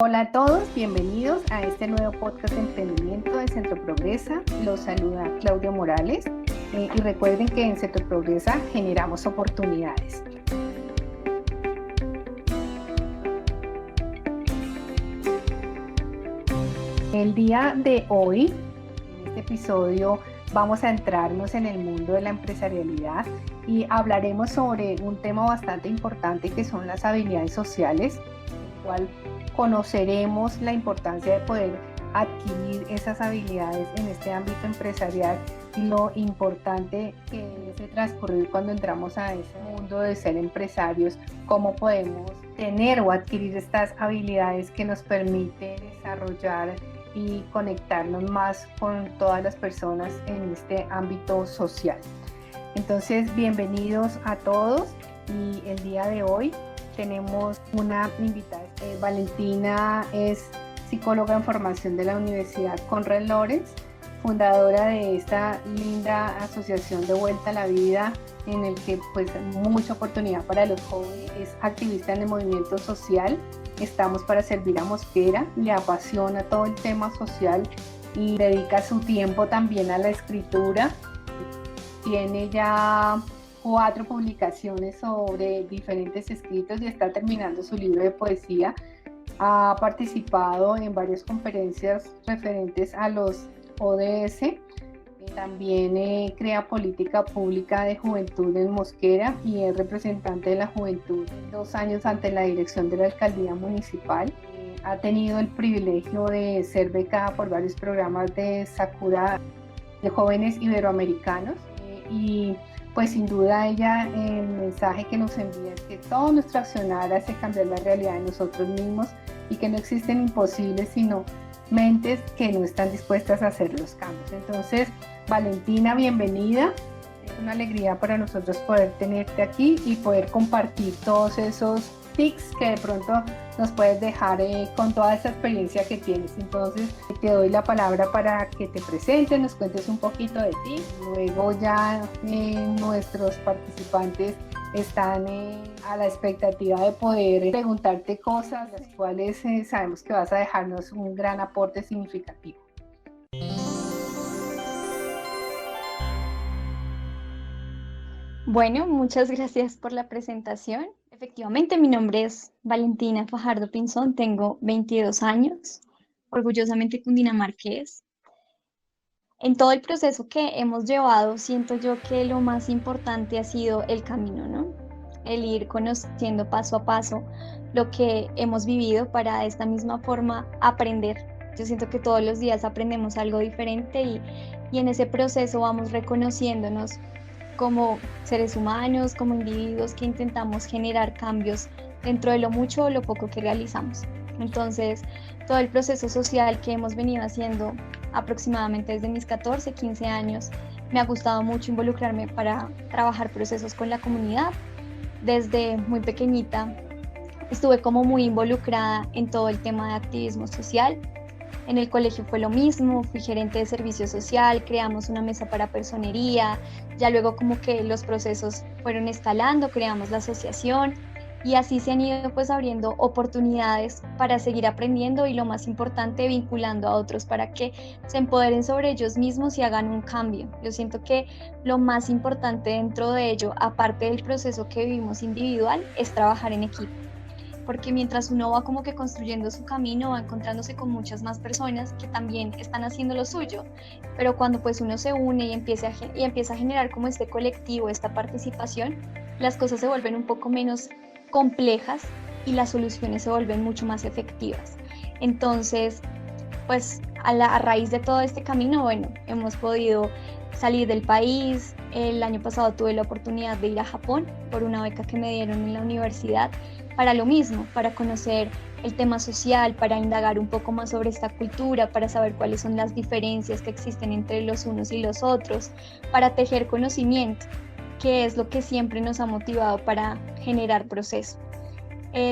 Hola a todos, bienvenidos a este nuevo podcast de emprendimiento de Centro Progresa. Los saluda Claudia Morales y recuerden que en Centro Progresa generamos oportunidades. El día de hoy, en este episodio, vamos a entrarnos en el mundo de la empresarialidad y hablaremos sobre un tema bastante importante que son las habilidades sociales, el cual conoceremos la importancia de poder adquirir esas habilidades en este ámbito empresarial y lo importante que es transcurrir cuando entramos a ese mundo de ser empresarios, cómo podemos tener o adquirir estas habilidades que nos permiten desarrollar y conectarnos más con todas las personas en este ámbito social. Entonces, bienvenidos a todos y el día de hoy tenemos una invitada. Valentina es psicóloga en formación de la Universidad Konrad Lorenz, fundadora de esta linda asociación de Vuelta a la Vida, en el que pues mucha oportunidad para los jóvenes. Es activista en el movimiento social, Estamos para Servir a Mosquera, le apasiona todo el tema social y dedica su tiempo también a la escritura. Tiene ya 4 publicaciones sobre diferentes escritos y está terminando su libro de poesía. Ha participado en varias conferencias referentes a los ODS. También crea política pública de juventud en Mosquera y es representante de la juventud 2 años ante la dirección de la alcaldía municipal. Ha tenido el privilegio de ser becada por varios programas de Sakura de jóvenes iberoamericanos y pues sin duda ella, el mensaje que nos envía es que todo nuestro accionar hace cambiar la realidad de nosotros mismos y que no existen imposibles sino mentes que no están dispuestas a hacer los cambios. Entonces, Valentina, bienvenida. Es una alegría para nosotros poder tenerte aquí y poder compartir todos esos tips que de pronto nos puedes dejar con toda esa experiencia que tienes. Entonces, te doy la palabra para que te presentes, nos cuentes un poquito de ti. Luego ya nuestros participantes están a la expectativa de poder preguntarte cosas, las cuales sabemos que vas a dejarnos un gran aporte significativo. Bueno, muchas gracias por la presentación. Efectivamente, mi nombre es Valentina Fajardo Pinzón, tengo 22 años, orgullosamente cundinamarqués. En todo el proceso que hemos llevado, siento yo que lo más importante ha sido el camino, ¿no? El ir conociendo paso a paso lo que hemos vivido para de esta misma forma aprender. Yo siento que todos los días aprendemos algo diferente y en ese proceso vamos reconociéndonos como seres humanos, como individuos que intentamos generar cambios dentro de lo mucho o lo poco que realizamos. Entonces, todo el proceso social que hemos venido haciendo aproximadamente desde mis 14, 15 años, me ha gustado mucho involucrarme para trabajar procesos con la comunidad. Desde muy pequeñita estuve como muy involucrada en todo el tema de activismo social. En el colegio fue lo mismo, fui gerente de servicio social, creamos una mesa para personería, ya luego como que los procesos fueron escalando, creamos la asociación y así se han ido pues abriendo oportunidades para seguir aprendiendo y lo más importante, vinculando a otros para que se empoderen sobre ellos mismos y hagan un cambio. Yo siento que lo más importante dentro de ello, aparte del proceso que vivimos individual, es trabajar en equipo. Porque mientras uno va como que construyendo su camino, va encontrándose con muchas más personas que también están haciendo lo suyo, pero cuando pues uno se une y empieza a generar como este colectivo, esta participación, las cosas se vuelven un poco menos complejas y las soluciones se vuelven mucho más efectivas. Entonces, pues a raíz de todo este camino, bueno, hemos podido salir del país. El año pasado tuve la oportunidad de ir a Japón por una beca que me dieron en la universidad para lo mismo, para conocer el tema social, para indagar un poco más sobre esta cultura, para saber cuáles son las diferencias que existen entre los unos y los otros, para tejer conocimiento, que es lo que siempre nos ha motivado para generar proceso.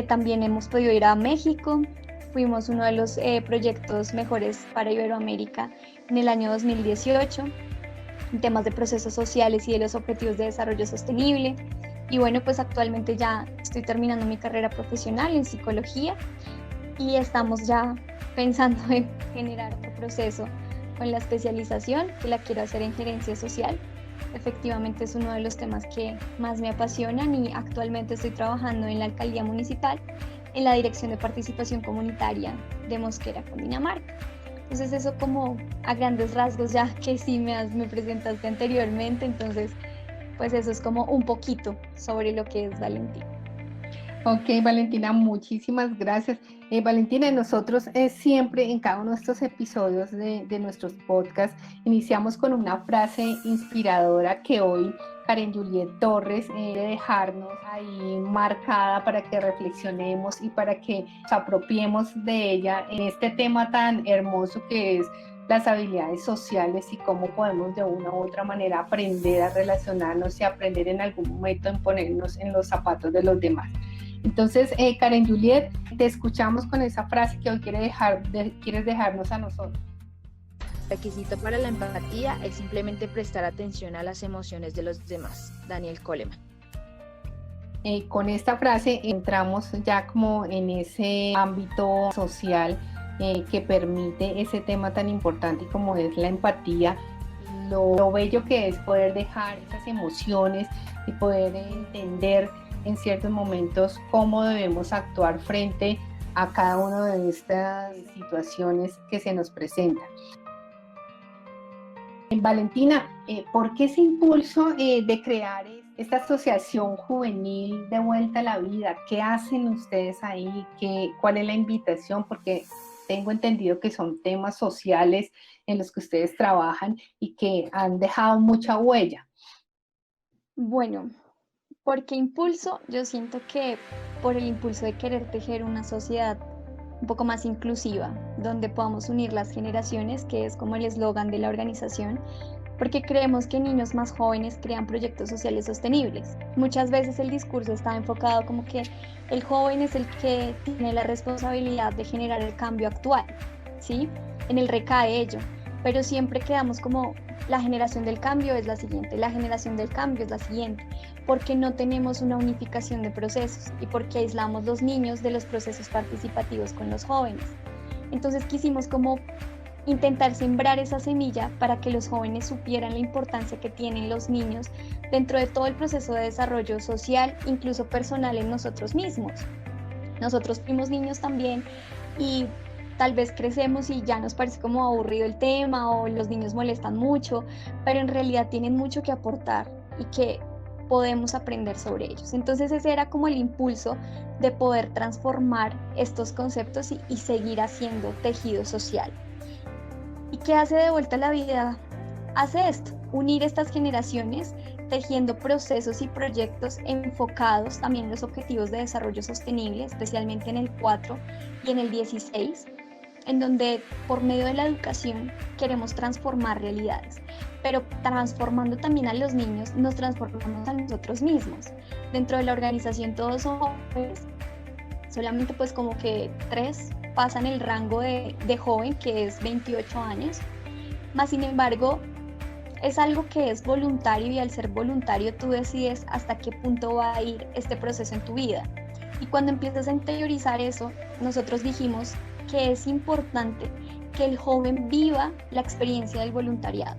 También hemos podido ir a México, fuimos uno de los proyectos mejores para Iberoamérica en el año 2018, en temas de procesos sociales y de los objetivos de desarrollo sostenible. Y bueno, pues actualmente ya estoy terminando mi carrera profesional en psicología y estamos ya pensando en generar otro proceso con la especialización, que la quiero hacer en gerencia social. Efectivamente es uno de los temas que más me apasionan y actualmente estoy trabajando en la alcaldía municipal en la dirección de participación comunitaria de Mosquera, Cundinamarca. Entonces eso como a grandes rasgos ya que sí me presentaste anteriormente, entonces pues eso es como un poquito sobre lo que es Valentina. Ok, Valentina, muchísimas gracias. Valentina, nosotros siempre en cada uno de estos episodios de nuestros podcasts iniciamos con una frase inspiradora que hoy Karen Juliet Torres debe dejarnos ahí marcada para que reflexionemos y para que nos apropiemos de ella en este tema tan hermoso que es las habilidades sociales y cómo podemos de una u otra manera aprender a relacionarnos y aprender en algún momento en ponernos en los zapatos de los demás. Entonces, Karen Juliet, te escuchamos con esa frase que hoy quieres dejarnos a nosotros. El requisito para la empatía es simplemente prestar atención a las emociones de los demás. Daniel Goleman. Con esta frase entramos ya como en ese ámbito social que permite ese tema tan importante como es la empatía, lo bello que es poder dejar esas emociones y poder entender en ciertos momentos cómo debemos actuar frente a cada una de estas situaciones que se nos presentan. Valentina, ¿por qué ese impulso de crear esta asociación juvenil de Vuelta a la Vida? ¿Qué hacen ustedes ahí? ¿Cuál es la invitación? Porque tengo entendido que son temas sociales en los que ustedes trabajan y que han dejado mucha huella. Bueno, ¿por qué impulso? Yo siento que por el impulso de querer tejer una sociedad un poco más inclusiva, donde podamos unir las generaciones, que es como el eslogan de la organización, porque creemos que niños más jóvenes crean proyectos sociales sostenibles. Muchas veces el discurso está enfocado como que el joven es el que tiene la responsabilidad de generar el cambio actual, ¿sí? En él recae ello, pero siempre quedamos como la generación del cambio es la siguiente, la generación del cambio es la siguiente, porque no tenemos una unificación de procesos y porque aislamos los niños de los procesos participativos con los jóvenes. Entonces quisimos como intentar sembrar esa semilla para que los jóvenes supieran la importancia que tienen los niños dentro de todo el proceso de desarrollo social, incluso personal en nosotros mismos. Nosotros fuimos niños también y tal vez crecemos y ya nos parece como aburrido el tema o los niños molestan mucho, pero en realidad tienen mucho que aportar y que podemos aprender sobre ellos. Entonces ese era como el impulso de poder transformar estos conceptos y seguir haciendo tejido social. ¿Y qué hace de Vuelta a la Vida? Hace esto, unir estas generaciones tejiendo procesos y proyectos enfocados también en los objetivos de desarrollo sostenible, especialmente en el 4 y en el 16, en donde por medio de la educación queremos transformar realidades, pero transformando también a los niños, nos transformamos a nosotros mismos. Dentro de la organización todos son jóvenes, solamente pues como que 3 pasan el rango de joven, que es 28 años, más sin embargo es algo que es voluntario y al ser voluntario tú decides hasta qué punto va a ir este proceso en tu vida. Y cuando empiezas a interiorizar eso, nosotros dijimos que es importante que el joven viva la experiencia del voluntariado.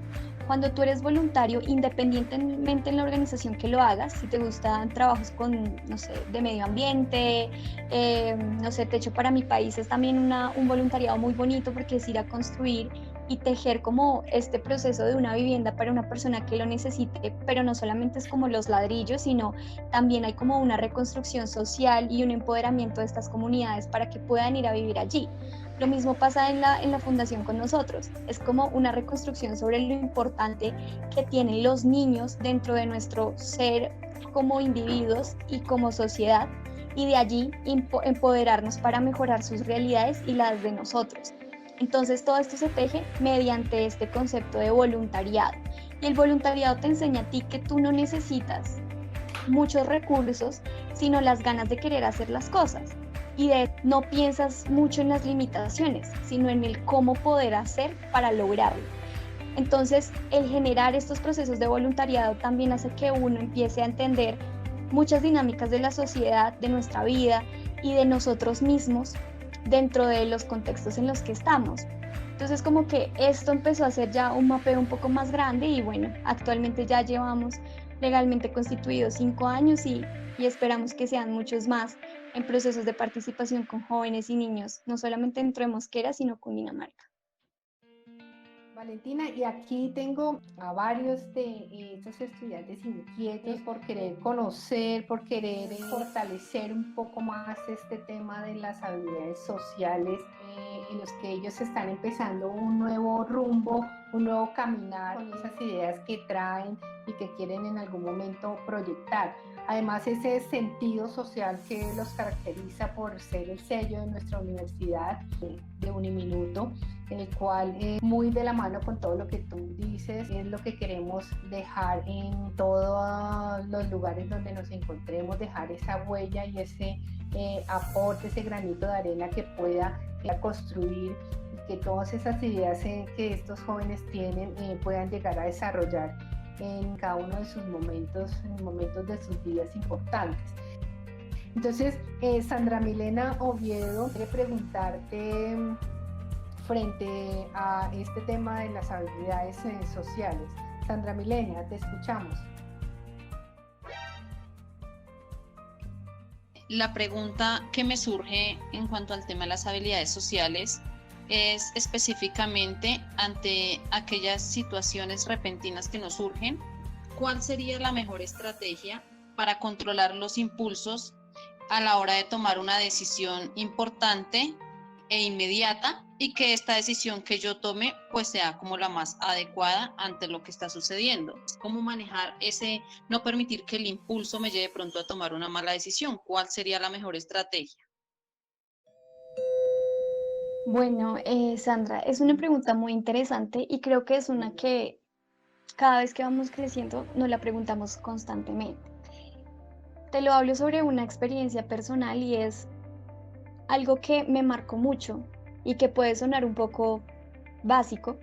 Cuando tú eres voluntario, independientemente en la organización que lo hagas, si te gustan trabajos con, no sé, de medio ambiente, no sé, Techo para mi país es también un voluntariado muy bonito porque es ir a construir y tejer como este proceso de una vivienda para una persona que lo necesite, pero no solamente es como los ladrillos, sino también hay como una reconstrucción social y un empoderamiento de estas comunidades para que puedan ir a vivir allí. Lo mismo pasa en la fundación con nosotros, es como una reconstrucción sobre lo importante que tienen los niños dentro de nuestro ser como individuos y como sociedad, y de allí empoderarnos para mejorar sus realidades y las de nosotros. Entonces todo esto se teje mediante este concepto de voluntariado, y el voluntariado te enseña a ti que tú no necesitas muchos recursos, sino las ganas de querer hacer las cosas. Y no piensas mucho en las limitaciones, sino en el cómo poder hacer para lograrlo. Entonces, el generar estos procesos de voluntariado también hace que uno empiece a entender muchas dinámicas de la sociedad, de nuestra vida y de nosotros mismos, dentro de los contextos en los que estamos. Entonces como que esto empezó a ser ya un mapeo un poco más grande y bueno, actualmente ya llevamos legalmente constituidos 5 años y esperamos que sean muchos más en procesos de participación con jóvenes y niños, no solamente dentro de Mosquera, sino Cundinamarca. Valentina, y aquí tengo a varios de estos estudiantes inquietos por querer conocer, por querer fortalecer un poco más este tema de las habilidades sociales, en los que ellos están empezando un nuevo rumbo, un nuevo caminar con esas ideas que traen y que quieren en algún momento proyectar. Además, ese sentido social que los caracteriza por ser el sello de nuestra universidad, de Uniminuto, en el cual muy de la mano con todo lo que tú dices, es lo que queremos dejar en todos los lugares donde nos encontremos, dejar esa huella y ese aporte, ese granito de arena que pueda construir y que todas esas ideas que estos jóvenes tienen puedan llegar a desarrollar en cada uno de sus momentos, en momentos de sus vidas importantes. Entonces, Sandra Milena Oviedo, quiero preguntarte frente a este tema de las habilidades sociales. Sandra Milena, te escuchamos. La pregunta que me surge en cuanto al tema de las habilidades sociales es específicamente ante aquellas situaciones repentinas que nos surgen, ¿cuál sería la mejor estrategia para controlar los impulsos a la hora de tomar una decisión importante e inmediata y que esta decisión que yo tome pues sea como la más adecuada ante lo que está sucediendo? ¿Cómo manejar ese, no permitir que el impulso me lleve pronto a tomar una mala decisión? ¿Cuál sería la mejor estrategia? Bueno, Sandra, es una pregunta muy interesante y creo que es una que cada vez que vamos creciendo nos la preguntamos constantemente. Te lo hablo sobre una experiencia personal y es algo que me marcó mucho y que puede sonar un poco básico,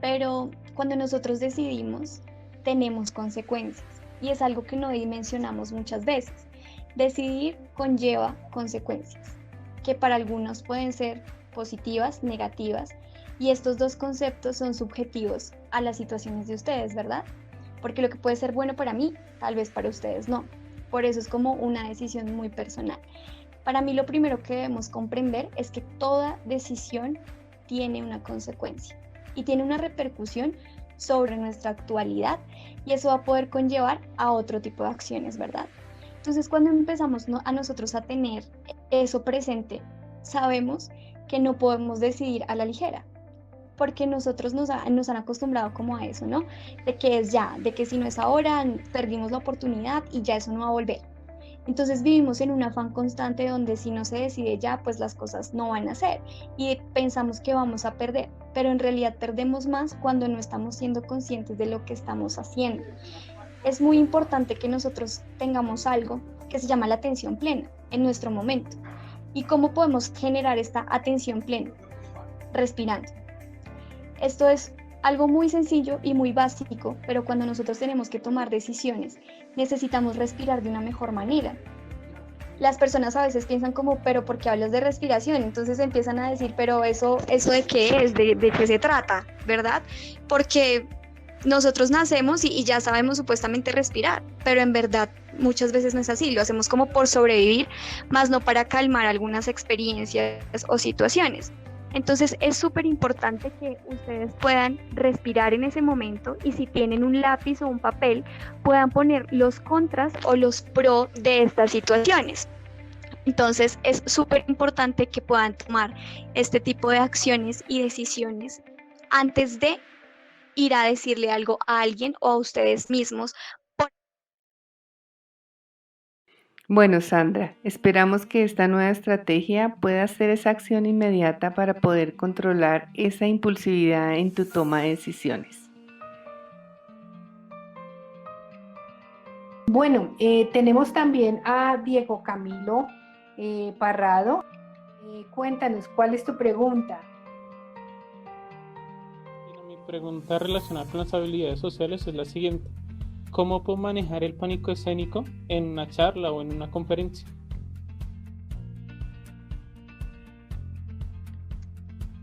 pero cuando nosotros decidimos, tenemos consecuencias y es algo que no dimensionamos muchas veces. Decidir conlleva consecuencias, que para algunos pueden ser positivas, negativas, y estos dos conceptos son subjetivos a las situaciones de ustedes, ¿verdad? Porque lo que puede ser bueno para mí, tal vez para ustedes no. Por eso es como una decisión muy personal. Para mí lo primero que debemos comprender es que toda decisión tiene una consecuencia y tiene una repercusión sobre nuestra actualidad y eso va a poder conllevar a otro tipo de acciones, ¿verdad? Entonces, cuando empezamos a nosotros a tener eso presente, sabemos que no podemos decidir a la ligera, porque nosotros nos han acostumbrado como a eso, ¿no? De que es ya, de que si no es ahora, perdimos la oportunidad y ya eso no va a volver. Entonces vivimos en un afán constante donde si no se decide ya, pues las cosas no van a ser y pensamos que vamos a perder, pero en realidad perdemos más cuando no estamos siendo conscientes de lo que estamos haciendo. Es muy importante que nosotros tengamos algo que se llama la atención plena en nuestro momento. ¿Y cómo podemos generar esta atención plena? Respirando. Esto es algo muy sencillo y muy básico, pero cuando nosotros tenemos que tomar decisiones, necesitamos respirar de una mejor manera. Las personas a veces piensan como, pero ¿por qué hablas de respiración? Entonces empiezan a decir, pero ¿eso de qué es? ¿De qué se trata? ¿Verdad? Porque nosotros nacemos y ya sabemos supuestamente respirar, pero en verdad muchas veces no es así, lo hacemos como por sobrevivir, más no para calmar algunas experiencias o situaciones. Entonces es súper importante que ustedes puedan respirar en ese momento y si tienen un lápiz o un papel puedan poner los contras o los pro de estas situaciones. Entonces es súper importante que puedan tomar este tipo de acciones y decisiones antes de ir a decirle algo a alguien o a ustedes mismos. Bueno, Sandra, esperamos que esta nueva estrategia pueda ser esa acción inmediata para poder controlar esa impulsividad en tu toma de decisiones. Bueno, tenemos también a Diego Camilo Parrado. Cuéntanos, ¿cuál es tu pregunta? Mi pregunta relacionada con las habilidades sociales es la siguiente. ¿Cómo puedo manejar el pánico escénico en una charla o en una conferencia?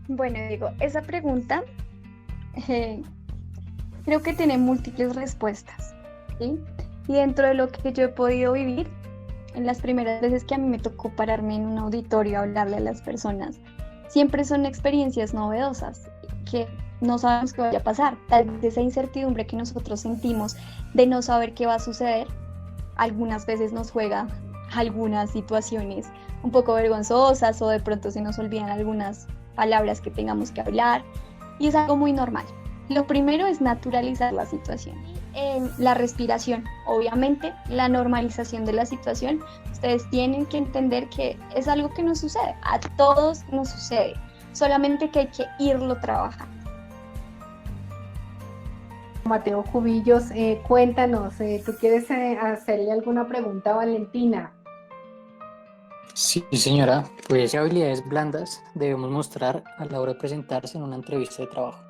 Bueno, digo, esa pregunta eh, creo que tiene múltiples respuestas, ¿sí? Y dentro de lo que yo he podido vivir, en las primeras veces que a mí me tocó pararme en un auditorio a hablarle a las personas, siempre son experiencias novedosas que no sabemos qué vaya a pasar. Tal vez esa incertidumbre que nosotros sentimos de no saber qué va a suceder, algunas veces nos juega algunas situaciones un poco vergonzosas o de pronto se nos olvidan algunas palabras que tengamos que hablar y es algo muy normal. Lo primero es naturalizar la situación. La respiración, obviamente, la normalización de la situación. Ustedes tienen que entender que es algo que nos sucede, a todos nos sucede, solamente que hay que irlo trabajando. Mateo Cubillos, cuéntanos, ¿tú quieres hacerle alguna pregunta a Valentina? Sí, señora, pues ¿qué habilidades blandas debemos mostrar a la hora de presentarse en una entrevista de trabajo?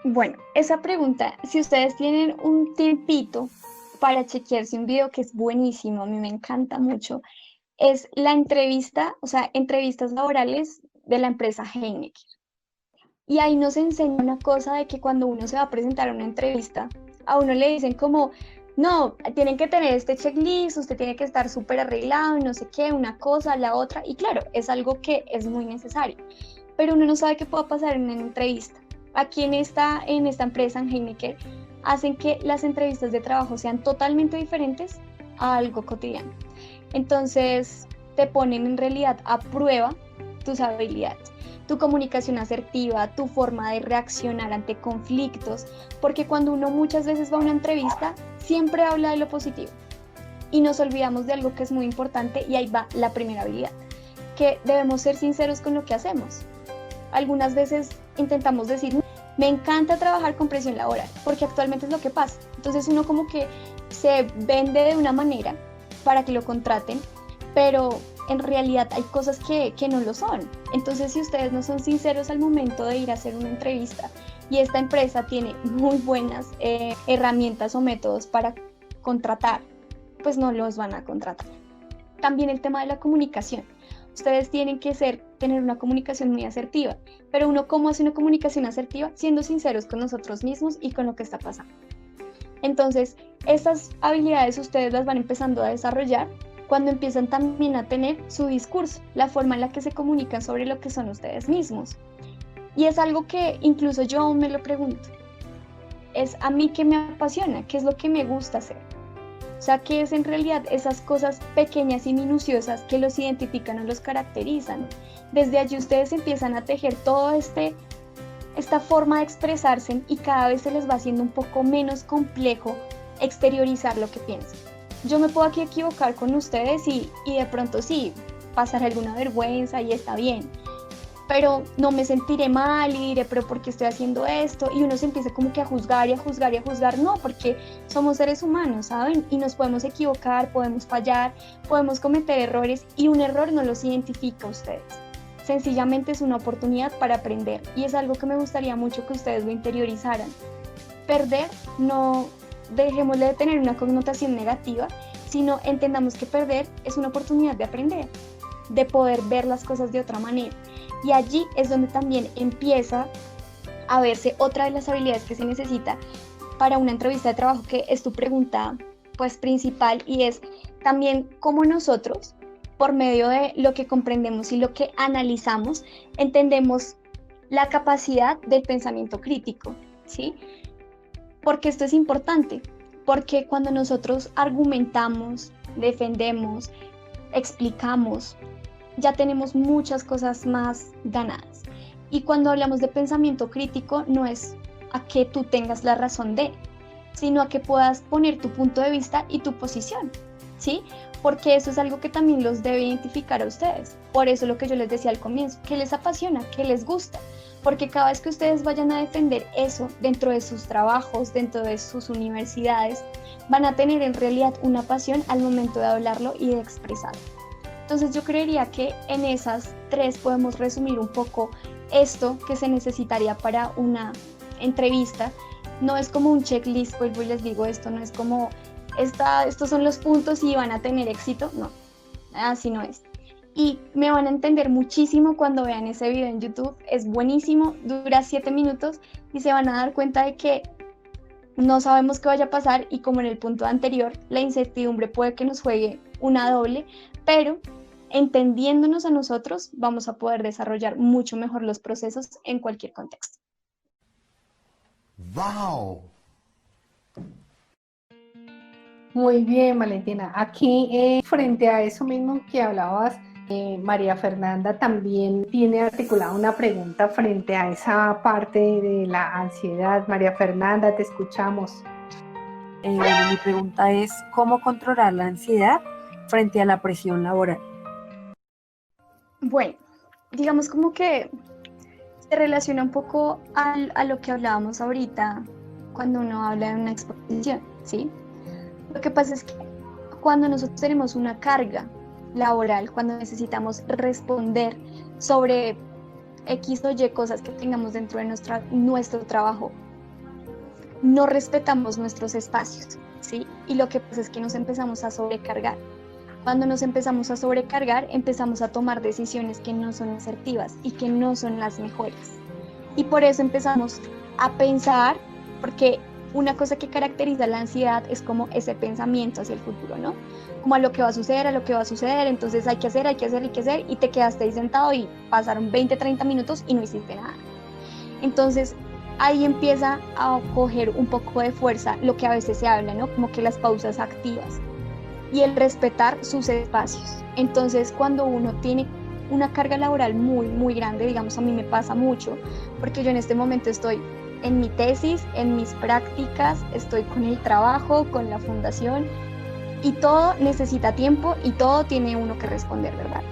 Bueno, esa pregunta, si ustedes tienen un tiempito para chequearse un video que es buenísimo, a mí me encanta mucho, es la entrevista, o sea, entrevistas laborales de la empresa Heineken. Y ahí nos enseña una cosa de que cuando uno se va a presentar a una entrevista, a uno le dicen como, no, tienen que tener este checklist, usted tiene que estar súper arreglado y no sé qué, una cosa, la otra, y claro, es algo que es muy necesario, pero uno no sabe qué pueda pasar en una entrevista. Aquí en esta empresa, en Heineken, hacen que las entrevistas de trabajo sean totalmente diferentes a algo cotidiano. Entonces, te ponen en realidad a prueba tus habilidades, tu comunicación asertiva, tu forma de reaccionar ante conflictos, porque cuando uno muchas veces va a una entrevista, siempre habla de lo positivo y nos olvidamos de algo que es muy importante y ahí va la primera habilidad, que debemos ser sinceros con lo que hacemos. Algunas veces intentamos decir, me encanta trabajar con presión laboral, porque actualmente es lo que pasa. Entonces uno como que se vende de una manera para que lo contraten, pero en realidad hay cosas que no lo son. Entonces si ustedes no son sinceros al momento de ir a hacer una entrevista y esta empresa tiene muy buenas herramientas o métodos para contratar, pues no los van a contratar. También el tema de la comunicación. Ustedes tienen que tener una comunicación muy asertiva, pero uno, ¿cómo hace una comunicación asertiva? Siendo sinceros con nosotros mismos y con lo que está pasando. Entonces, estas habilidades ustedes las van empezando a desarrollar cuando empiezan también a tener su discurso, la forma en la que se comunican sobre lo que son ustedes mismos. Y es algo que incluso yo aún me lo pregunto. Es a mí que me apasiona, qué es lo que me gusta hacer. O sea, ¿qué es en realidad esas cosas pequeñas y minuciosas que los identifican o los caracterizan? Desde allí ustedes empiezan a tejer toda esta forma de expresarse y cada vez se les va haciendo un poco menos complejo exteriorizar lo que piensan. Yo me puedo aquí equivocar con ustedes y de pronto sí, pasar alguna vergüenza y está bien, pero no me sentiré mal y diré, pero ¿por qué estoy haciendo esto? Y uno se empieza como que a juzgar y a juzgar y a juzgar. No, porque somos seres humanos, ¿saben? Y nos podemos equivocar, podemos fallar, podemos cometer errores y un error no los identifica a ustedes. Sencillamente es una oportunidad para aprender y es algo que me gustaría mucho que ustedes lo interiorizaran. Perder, no dejémosle de tener una connotación negativa, sino entendamos que perder es una oportunidad de aprender, de poder ver las cosas de otra manera. Y allí es donde también empieza a verse otra de las habilidades que se necesita para una entrevista de trabajo, que es tu pregunta pues principal, y es también cómo nosotros, por medio de lo que comprendemos y lo que analizamos, entendemos la capacidad del pensamiento crítico, ¿sí? Porque esto es importante, porque cuando nosotros argumentamos, defendemos, explicamos, ya tenemos muchas cosas más ganadas. Y cuando hablamos de pensamiento crítico, no es a que tú tengas la razón de, sino a que puedas poner tu punto de vista y tu posición, ¿sí? Porque eso es algo que también los debe identificar a ustedes. Por eso lo que yo les decía al comienzo, que les apasiona, que les gusta, porque cada vez que ustedes vayan a defender eso dentro de sus trabajos, dentro de sus universidades, van a tener en realidad una pasión al momento de hablarlo y de expresarlo. Entonces yo creería que en esas tres podemos resumir un poco esto que se necesitaría para una entrevista. No es como un checklist, vuelvo y les digo, esto no es como estos son los puntos y van a tener éxito, no, así no es. y me van a entender muchísimo cuando vean ese video en YouTube. Es buenísimo, dura 7 minutos y se van a dar cuenta de que no sabemos qué vaya a pasar y como en el punto anterior, la incertidumbre puede que nos juegue una doble, pero entendiéndonos a nosotros vamos a poder desarrollar mucho mejor los procesos en cualquier contexto. ¡Wow! Muy bien, Valentina. Aquí, frente a eso mismo que hablabas, María Fernanda también tiene articulada una pregunta frente a esa parte de la ansiedad. María Fernanda, te escuchamos. Bueno, mi pregunta es, ¿cómo controlar la ansiedad frente a la presión laboral? Bueno, digamos como que se relaciona un poco a lo que hablábamos ahorita cuando uno habla de una exposición, ¿sí? Lo que pasa es que cuando nosotros tenemos una carga laboral, cuando necesitamos responder sobre X o Y cosas que tengamos dentro de nuestro trabajo, no respetamos nuestros espacios, ¿sí? Y lo que pasa es que nos empezamos a sobrecargar. Cuando nos empezamos a sobrecargar, empezamos a tomar decisiones que no son asertivas y que no son las mejores. Y por eso empezamos a pensar, porque una cosa que caracteriza la ansiedad es como ese pensamiento hacia el futuro, ¿no? Como a lo que va a suceder, entonces hay que hacer, y te quedaste ahí sentado y pasaron 20, 30 minutos y no hiciste nada. Entonces, ahí empieza a coger un poco de fuerza lo que a veces se habla, ¿no? Como que las pausas activas y el respetar sus espacios. Entonces, cuando uno tiene una carga laboral muy, muy grande, digamos, a mí me pasa mucho, porque yo en este momento estoy en mi tesis, en mis prácticas, estoy con el trabajo, con la fundación, y todo necesita tiempo y todo tiene uno que responder, ¿verdad?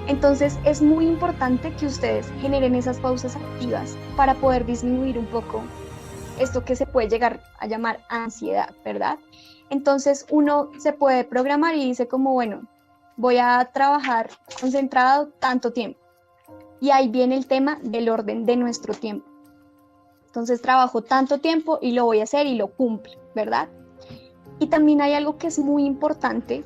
Entonces es muy importante que ustedes generen esas pausas activas para poder disminuir un poco esto que se puede llegar a llamar ansiedad, ¿verdad? Entonces uno se puede programar y dice como, bueno, voy a trabajar concentrado tanto tiempo. Y ahí viene el tema del orden de nuestro tiempo. Entonces trabajo tanto tiempo y lo voy a hacer y lo cumplo, ¿verdad? Y también hay algo que es muy importante,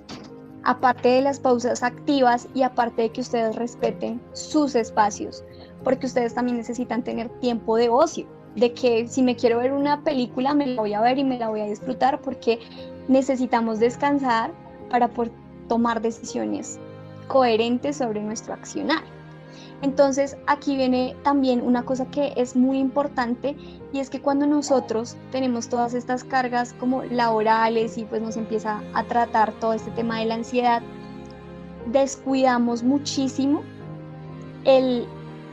aparte de las pausas activas y aparte de que ustedes respeten sus espacios, porque ustedes también necesitan tener tiempo de ocio, de que si me quiero ver una película me la voy a ver y me la voy a disfrutar, porque necesitamos descansar para poder tomar decisiones coherentes sobre nuestro accionar. Entonces aquí viene también una cosa que es muy importante, y es que cuando nosotros tenemos todas estas cargas como laborales y pues nos empieza a tratar todo este tema de la ansiedad, descuidamos muchísimo el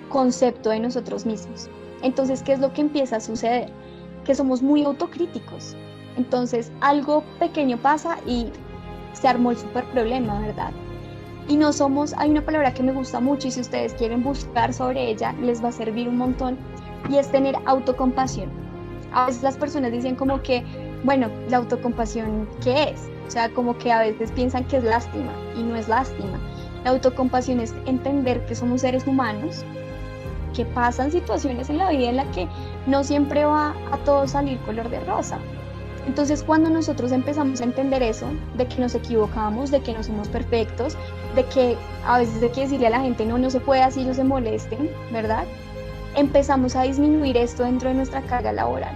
concepto de nosotros mismos. Entonces, ¿qué es lo que empieza a suceder? Que somos muy autocríticos. Entonces algo pequeño pasa y se armó el súper problema, ¿verdad? Y no somos, hay una palabra que me gusta mucho y si ustedes quieren buscar sobre ella les va a servir un montón, y es tener autocompasión. A veces las personas dicen como que, bueno, la autocompasión, ¿qué es? O sea, como que a veces piensan que es lástima y no es lástima. La autocompasión es entender que somos seres humanos, que pasan situaciones en la vida en la que no siempre va a todo salir color de rosa. Entonces, cuando nosotros empezamos a entender eso, de que nos equivocamos, de que no somos perfectos, de que a veces hay que decirle a la gente, no se puede así, ellos se molesten, ¿verdad? Empezamos a disminuir esto dentro de nuestra carga laboral,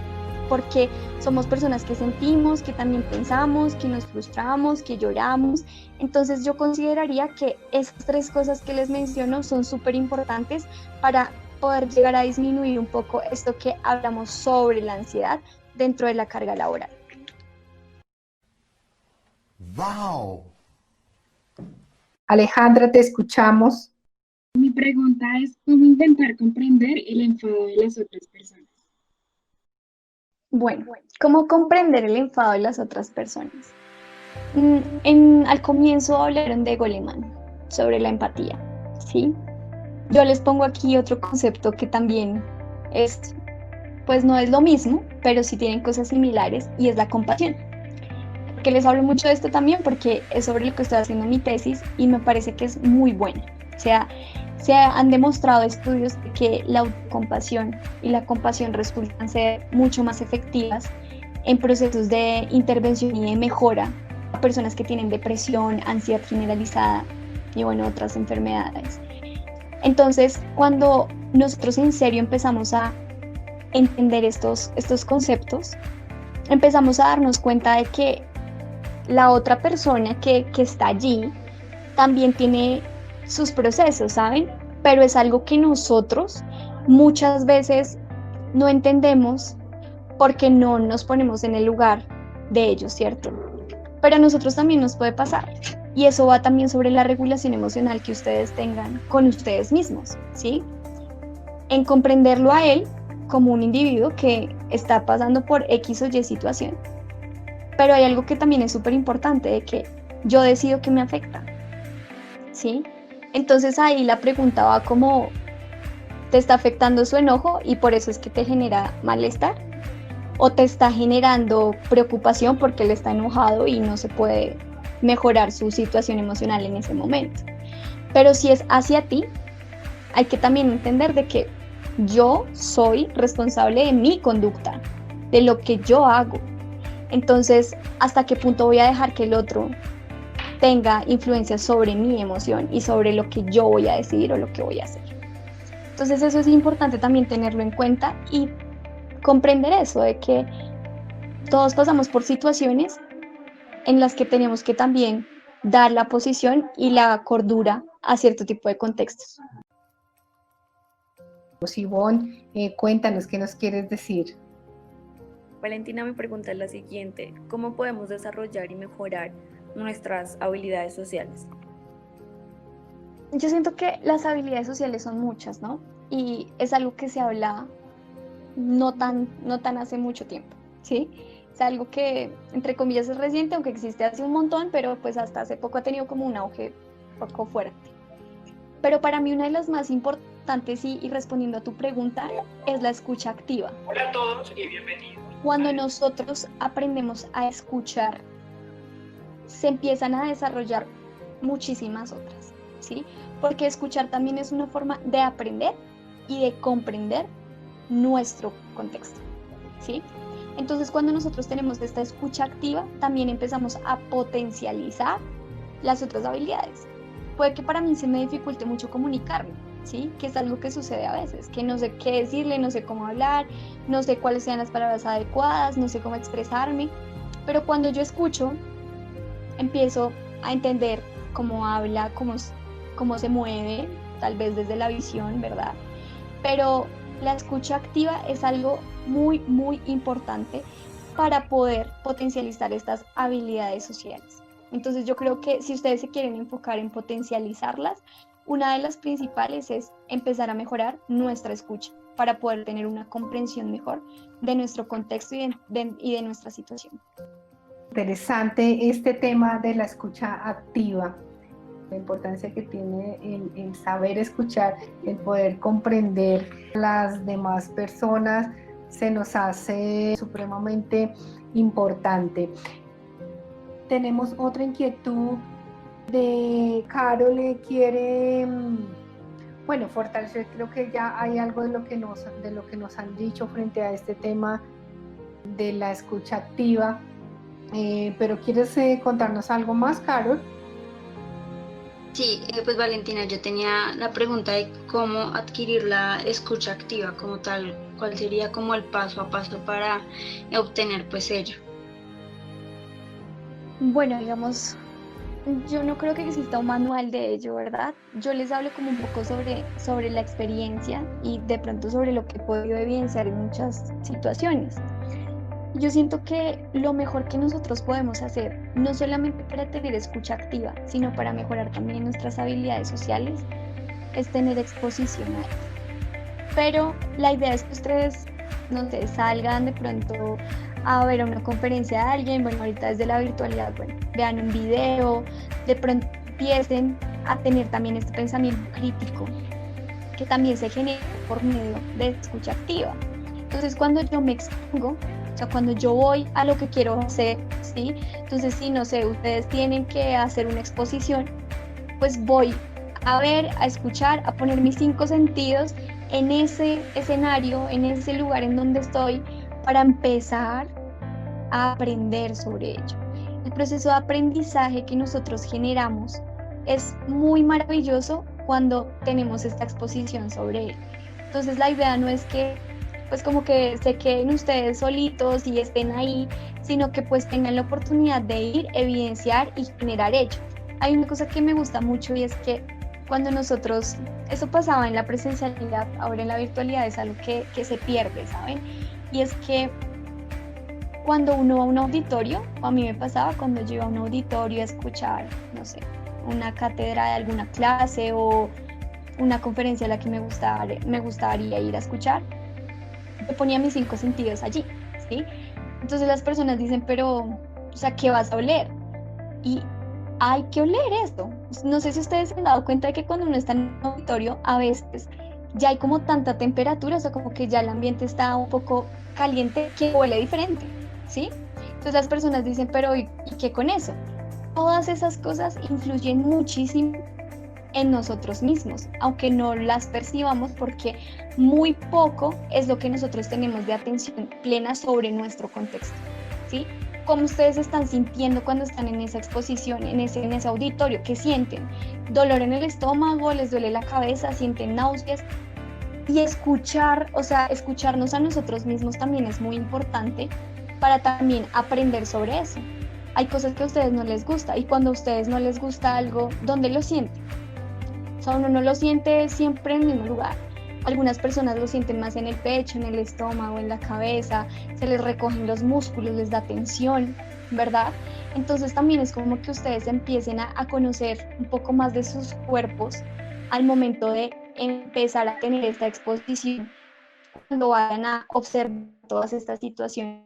porque somos personas que sentimos, que también pensamos, que nos frustramos, que lloramos. Entonces, yo consideraría que esas 3 cosas que les menciono son súper importantes para poder llegar a disminuir un poco esto que hablamos sobre la ansiedad dentro de la carga laboral. ¡Wow! Alejandra, te escuchamos. Mi pregunta es cómo intentar comprender el enfado de las otras personas. Bueno, ¿cómo comprender el enfado de las otras personas? Al comienzo hablaron de Goleman, sobre la empatía, ¿sí? Yo les pongo aquí otro concepto que también es, pues no es lo mismo, pero sí tienen cosas similares, y es la compasión. Que les hablo mucho de esto también porque es sobre lo que estoy haciendo mi tesis y me parece que es muy buena. O sea, se han demostrado estudios de que la autocompasión y la compasión resultan ser mucho más efectivas en procesos de intervención y de mejora a personas que tienen depresión, ansiedad generalizada, y bueno, otras enfermedades. Entonces, cuando nosotros en serio empezamos a entender estos conceptos, empezamos a darnos cuenta de que la otra persona que está allí también tiene sus procesos, ¿saben? Pero es algo que nosotros muchas veces no entendemos porque no nos ponemos en el lugar de ellos, ¿cierto? Pero a nosotros también nos puede pasar. Y eso va también sobre la regulación emocional que ustedes tengan con ustedes mismos, ¿sí? En comprenderlo a él como un individuo que está pasando por X o Y situación. Pero hay algo que también es súper importante, de que yo decido que me afecta, ¿sí? Entonces ahí la pregunta va como, ¿te está afectando su enojo y por eso es que te genera malestar? ¿O te está generando preocupación porque él está enojado y no se puede mejorar su situación emocional en ese momento? Pero si es hacia ti, hay que también entender de que yo soy responsable de mi conducta, de lo que yo hago. Entonces, ¿hasta qué punto voy a dejar que el otro tenga influencia sobre mi emoción y sobre lo que yo voy a decidir o lo que voy a hacer? Entonces, eso es importante también tenerlo en cuenta y comprender eso, de que todos pasamos por situaciones en las que tenemos que también dar la posición y la cordura a cierto tipo de contextos. Ivonne, cuéntanos qué nos quieres decir. Valentina, mi pregunta es la siguiente: ¿cómo podemos desarrollar y mejorar nuestras habilidades sociales? Yo siento que las habilidades sociales son muchas, ¿no? Y es algo que se habla no tan hace mucho tiempo, ¿sí? Es algo que, entre comillas, es reciente, aunque existe hace un montón, pero pues hasta hace poco ha tenido como un auge poco fuerte. Pero para mí una de las más importantes, y respondiendo a tu pregunta, es la escucha activa. Hola a todos y bienvenidos. Cuando nosotros aprendemos a escuchar, se empiezan a desarrollar muchísimas otras, ¿sí? Porque escuchar también es una forma de aprender y de comprender nuestro contexto, ¿sí? Entonces, cuando nosotros tenemos esta escucha activa, también empezamos a potencializar las otras habilidades. Puede que para mí se me dificulte mucho comunicarme, ¿sí? Que es algo que sucede a veces, que no sé qué decirle, no sé cómo hablar, no sé cuáles sean las palabras adecuadas, no sé cómo expresarme, pero cuando yo escucho, empiezo a entender cómo habla, cómo se mueve, tal vez desde la visión, ¿verdad? Pero la escucha activa es algo muy, muy importante para poder potencializar estas habilidades sociales. Entonces yo creo que si ustedes se quieren enfocar en potencializarlas, una de las principales es empezar a mejorar nuestra escucha para poder tener una comprensión mejor de nuestro contexto y de nuestra situación. Interesante este tema de la escucha activa, la importancia que tiene el saber escuchar, el poder comprender las demás personas, se nos hace supremamente importante. Tenemos otra inquietud de Carol, quiere, bueno, fortalecer, creo que ya hay algo de lo que nos han dicho frente a este tema de la escucha activa, pero ¿quieres contarnos algo más, Carol? Sí, pues Valentina, yo tenía la pregunta de cómo adquirir la escucha activa como tal, cuál sería como el paso a paso para obtener pues ello. Bueno, digamos, yo no creo que exista un manual de ello, ¿verdad? Yo les hablo como un poco sobre la experiencia y de pronto sobre lo que he podido evidenciar en muchas situaciones. Yo siento que lo mejor que nosotros podemos hacer, no solamente para tener escucha activa, sino para mejorar también nuestras habilidades sociales, es tener exposición a esto. Pero la idea es que ustedes, no sé, salgan de pronto a ver una conferencia de alguien, bueno, ahorita desde la virtualidad, bueno, vean un video, de pronto empiecen a tener también este pensamiento crítico, que también se genera por medio de escucha activa. Entonces, cuando yo me expongo, o sea, cuando yo voy a lo que quiero hacer, ¿sí? Entonces, si no sé, ustedes tienen que hacer una exposición, pues voy a ver, a escuchar, a poner mis 5 sentidos en ese escenario, en ese lugar en donde estoy, para empezar a aprender sobre ello. El proceso de aprendizaje que nosotros generamos es muy maravilloso cuando tenemos esta exposición sobre él. Entonces la idea no es que pues como que se queden ustedes solitos y estén ahí, sino que pues tengan la oportunidad de ir, evidenciar y generar hechos. Hay una cosa que me gusta mucho y es que cuando nosotros, eso pasaba en la presencialidad, ahora en la virtualidad es algo que se pierde, ¿saben? Y es que cuando uno va a un auditorio, a mí me pasaba cuando yo iba a un auditorio a escuchar, no sé, una cátedra de alguna clase o una conferencia a la que me gustaría ir a escuchar, yo ponía mis 5 sentidos allí, ¿sí? Entonces las personas dicen, pero, o sea, ¿qué vas a oler? Y hay que oler esto. No sé si ustedes se han dado cuenta de que cuando uno está en un auditorio, a veces ya hay como tanta temperatura, o sea, como que ya el ambiente está un poco caliente que huele diferente, ¿sí? Entonces las personas dicen, pero ¿y qué con eso? Todas esas cosas influyen muchísimo en nosotros mismos, aunque no las percibamos porque muy poco es lo que nosotros tenemos de atención plena sobre nuestro contexto, ¿sí? ¿Cómo ustedes están sintiendo cuando están en esa exposición, en ese auditorio? ¿Qué sienten? ¿Dolor en el estómago? ¿Les duele la cabeza? ¿Sienten náuseas? Y escuchar, o sea, escucharnos a nosotros mismos también es muy importante para también aprender sobre eso. Hay cosas que a ustedes no les gusta y cuando a ustedes no les gusta algo, ¿dónde lo sienten? O sea, uno no lo siente siempre en el mismo lugar. Algunas personas lo sienten más en el pecho, en el estómago, en la cabeza, se les recogen los músculos, les da tensión, ¿verdad? Entonces también es como que ustedes empiecen a conocer un poco más de sus cuerpos al momento de empezar a tener esta exposición, cuando vayan a observar todas estas situaciones.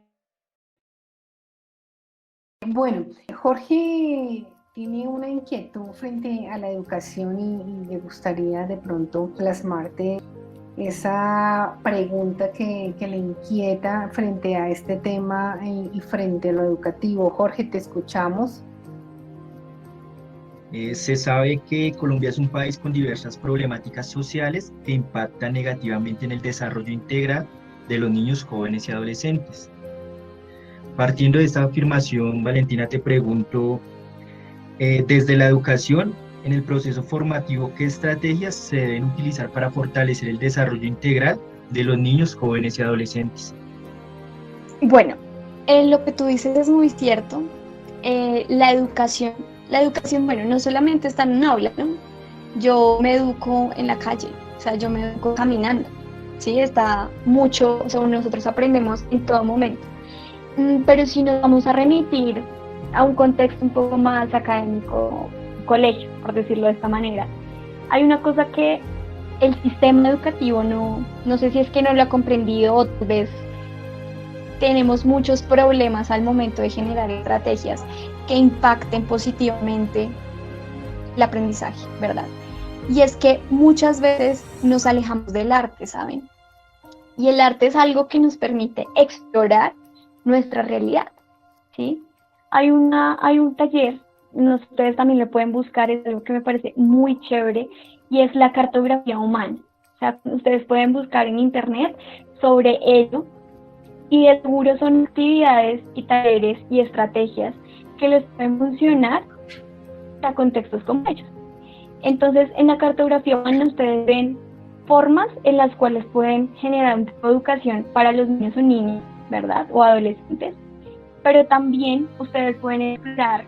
Bueno, Jorge tiene una inquietud frente a la educación y le gustaría de pronto plasmarte esa pregunta que le inquieta frente a este tema y frente a lo educativo. Jorge, te escuchamos. Se sabe que Colombia es un país con diversas problemáticas sociales que impactan negativamente en el desarrollo integral de los niños, jóvenes y adolescentes. Partiendo de esta afirmación, Valentina, te pregunto, desde la educación, en el proceso formativo, ¿qué estrategias se deben utilizar para fortalecer el desarrollo integral de los niños, jóvenes y adolescentes? Bueno, lo que tú dices es muy cierto. La educación, bueno, no solamente está en un aula, ¿no? Yo me educo en la calle, o sea, yo me educo caminando, ¿sí? Está mucho, o sea, nosotros aprendemos en todo momento. Pero si nos vamos a remitir a un contexto un poco más académico, colegio, por decirlo de esta manera, hay una cosa que el sistema educativo no sé si es que no lo ha comprendido o tal vez tenemos muchos problemas al momento de generar estrategias que impacten positivamente el aprendizaje, ¿verdad? Y es que muchas veces nos alejamos del arte, ¿saben? Y el arte es algo que nos permite explorar nuestra realidad, ¿sí? Hay un taller, ustedes también lo pueden buscar, es algo que me parece muy chévere, y es la cartografía humana. O sea, ustedes pueden buscar en internet sobre ello, y de seguro son actividades y talleres y estrategias que les pueden funcionar para contextos como ellos. Entonces, en la cartografía humana ustedes ven formas en las cuales pueden generar un tipo de educación para los niños o niñas, ¿verdad? O adolescentes, pero también ustedes pueden explorar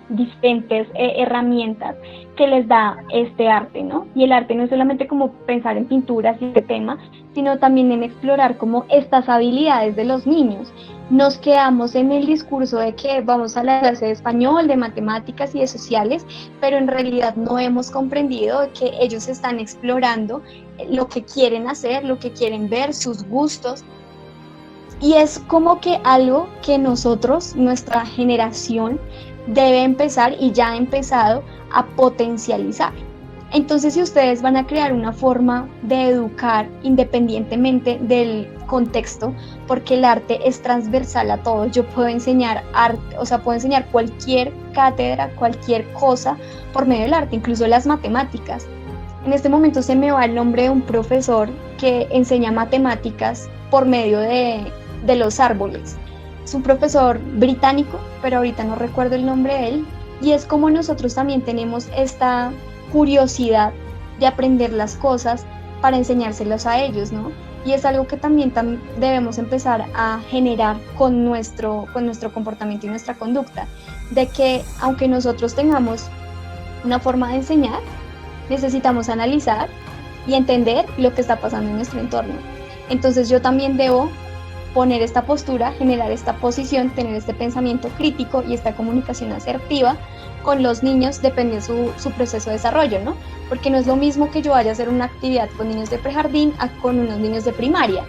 diferentes herramientas que les da este arte, ¿no? Y el arte no es solamente como pensar en pinturas y este tema, sino también en explorar como estas habilidades de los niños. Nos quedamos en el discurso de que vamos a la clase de español, de matemáticas y de sociales, pero en realidad no hemos comprendido que ellos están explorando lo que quieren hacer, lo que quieren ver, sus gustos. Y es como que algo que nosotros, nuestra generación, debe empezar y ya ha empezado a potencializar. Entonces, si ustedes van a crear una forma de educar independientemente del contexto, porque el arte es transversal a todo, yo puedo enseñar arte, o sea, puedo enseñar cualquier cátedra, cualquier cosa por medio del arte, incluso las matemáticas. En este momento se me va el nombre de un profesor que enseña matemáticas por medio de los árboles. Es un profesor británico, pero ahorita no recuerdo el nombre de él, y es como nosotros también tenemos esta curiosidad de aprender las cosas para enseñárselas a ellos, ¿no? Y es algo que también debemos empezar a generar con nuestro comportamiento y nuestra conducta, de que aunque nosotros tengamos una forma de enseñar, necesitamos analizar y entender lo que está pasando en nuestro entorno. Entonces yo también debo poner esta postura, generar esta posición, tener este pensamiento crítico y esta comunicación asertiva con los niños, depende de su proceso de desarrollo, ¿no? Porque no es lo mismo que yo vaya a hacer una actividad con niños de prejardín a con unos niños de primaria.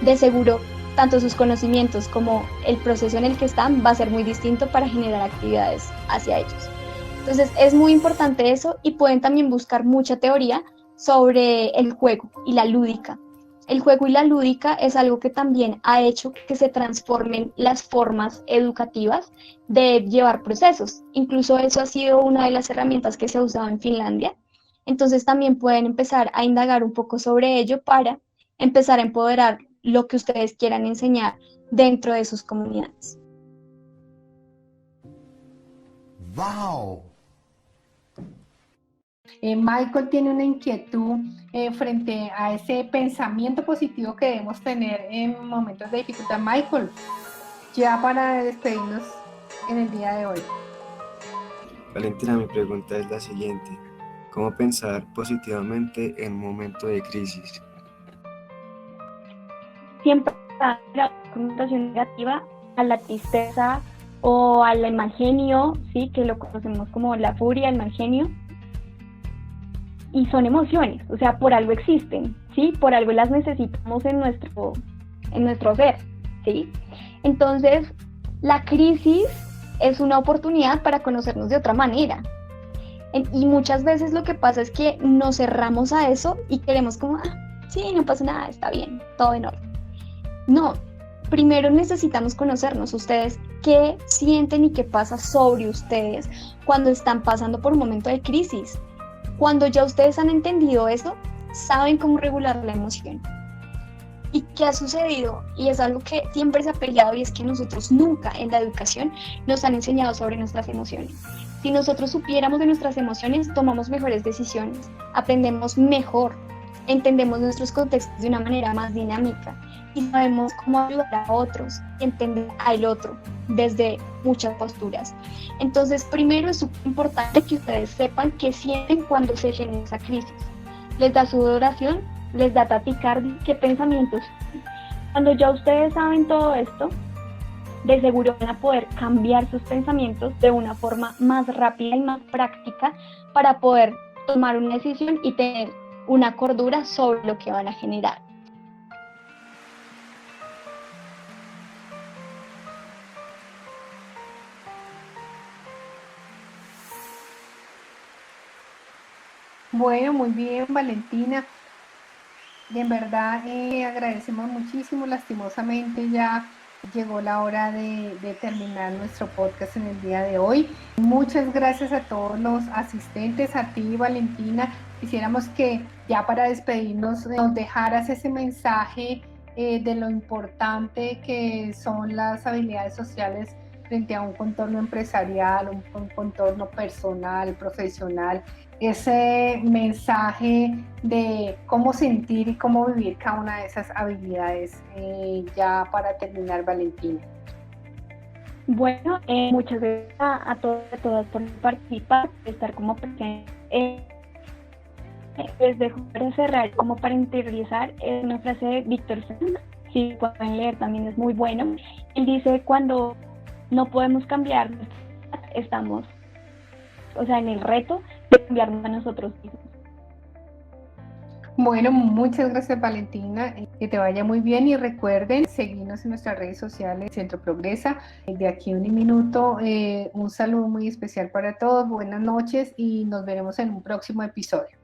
De seguro, tanto sus conocimientos como el proceso en el que están va a ser muy distinto para generar actividades hacia ellos. Entonces es muy importante eso, y pueden también buscar mucha teoría sobre el juego y la lúdica. El juego y la lúdica es algo que también ha hecho que se transformen las formas educativas de llevar procesos. Incluso eso ha sido una de las herramientas que se ha usado en Finlandia. Entonces también pueden empezar a indagar un poco sobre ello para empezar a empoderar lo que ustedes quieran enseñar dentro de sus comunidades. ¡Wow! Michael tiene una inquietud frente a ese pensamiento positivo que debemos tener en momentos de dificultad. Michael, ya para despedirnos en el día de hoy. Valentina, mi pregunta es la siguiente: ¿cómo pensar positivamente en un momento de crisis? Siempre hay una connotación negativa a la tristeza o al mal genio, ¿sí? Que lo conocemos como la furia, el mal genio. Y son emociones, o sea, por algo existen, ¿sí? Por algo las necesitamos en nuestro ser, ¿sí? Entonces, la crisis es una oportunidad para conocernos de otra manera. Y muchas veces lo que pasa es que nos cerramos a eso y queremos como, sí, no pasa nada, está bien, todo en orden. No, primero necesitamos conocernos. Ustedes, ¿qué sienten y qué pasa sobre ustedes cuando están pasando por un momento de crisis? Cuando ya ustedes han entendido eso, saben cómo regular la emoción. ¿Y qué ha sucedido? Y es algo que siempre se ha peleado, y es que nosotros nunca en la educación nos han enseñado sobre nuestras emociones. Si nosotros supiéramos de nuestras emociones, tomamos mejores decisiones, aprendemos mejor, entendemos nuestros contextos de una manera más dinámica y sabemos cómo ayudar a otros, entender al otro desde muchas posturas. Entonces, primero es súper importante que ustedes sepan qué sienten cuando se genera esa crisis. Les da sudoración, les da taquicardia, qué pensamientos. Cuando ya ustedes saben todo esto, de seguro van a poder cambiar sus pensamientos de una forma más rápida y más práctica para poder tomar una decisión y tener una cordura sobre lo que van a generar. Bueno, muy bien, Valentina. En verdad agradecemos muchísimo. Lastimosamente ya llegó la hora de terminar nuestro podcast en el día de hoy. Muchas gracias a todos los asistentes, a ti, Valentina. Quisiéramos que ya para despedirnos nos dejaras ese mensaje de lo importante que son las habilidades sociales frente a un contorno empresarial, un contorno personal, profesional. Ese mensaje de cómo sentir y cómo vivir cada una de esas habilidades, ya para terminar, Valentina. Bueno, muchas gracias a todos y a todas por participar, por estar como presentes. Les dejo para cerrar, como para interiorizar, una frase de Víctor Frank, si pueden leer también es muy bueno. Él dice: cuando no podemos cambiar, estamos, en el reto de cambiarnos a nosotros mismos. Bueno, muchas gracias, Valentina, que te vaya muy bien, y recuerden seguirnos en nuestras redes sociales, Centro Progresa. De aquí a un minuto, un saludo muy especial para todos, buenas noches y nos veremos en un próximo episodio.